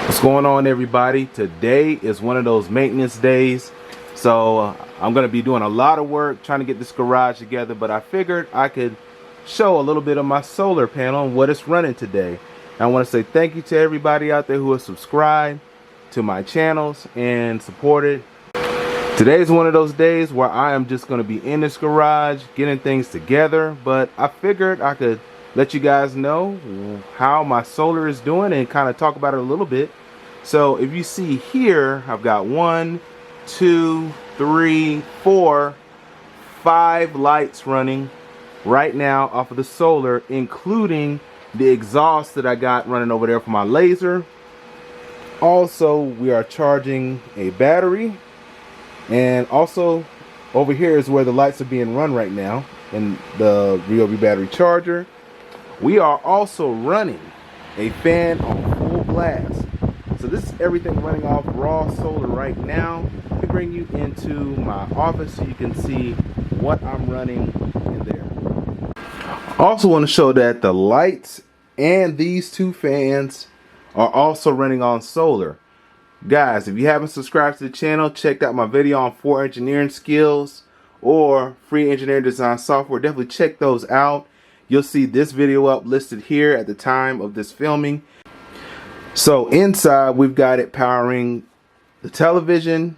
What's going on, everybody? Today is one of those maintenance days, so I'm going to be doing a lot of work trying to get this garage together, but I figured I could show a little bit of my solar panel and what it's running today. And I want to say thank you to everybody out there who has subscribed to my channels and supported. Today is one of those days where I am just going to be in this garage getting things together, but I figured I could let you guys know how my solar is doing and kind of talk about it a little bit. So if you see here, I've got 1, 2, 3, 4, 5 lights running right now off of the solar, including the exhaust that I got running over there for my laser. Also, we are charging a battery, and also over here is where the lights are being run right now in the Ryobi battery charger. We are also running a fan on full blast. So this is everything running off raw solar right now. Let me bring you into my office so you can see what I'm running in there. Also want to show that the lights and these 2 fans are also running on solar. Guys, if you haven't subscribed to the channel, checked out my video on 4 engineering skills or free engineering design software, definitely check those out. You'll see this video up listed here at the time of this filming. So inside we've got it powering the television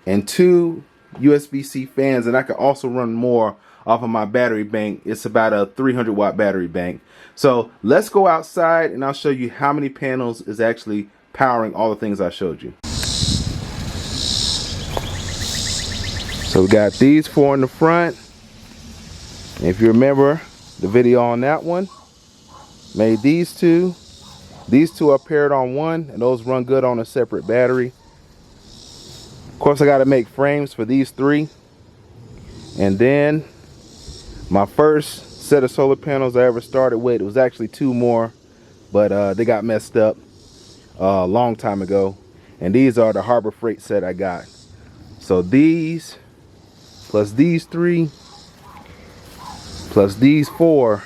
and 2 USB-C fans, and I can also run more off of my battery bank. It's about a 300-watt battery bank. So let's go outside and I'll show you how many panels is actually powering all the things I showed you. So we got these 4 in the front. And if you remember the video on that one, made these 2. These 2 are paired on one, and those run good on a separate battery. Of course, I got to make frames for these 3. And then my first set of solar panels I ever started with, it was actually 2 more, but they got messed up a long time ago. And these are the Harbor Freight set I got. So these plus these 3 plus these 4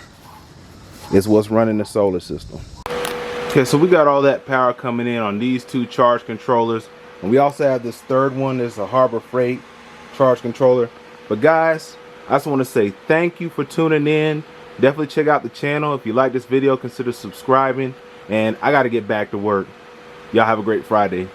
is what's running the solar system. Okay, so we got all that power coming in on these 2 charge controllers, and we also have this third one. That's a Harbor Freight charge controller. But guys, I just want to say thank you for tuning in. Definitely check out the channel. If you like this video, consider subscribing, and I got to get back to work. Y'all have a great Friday.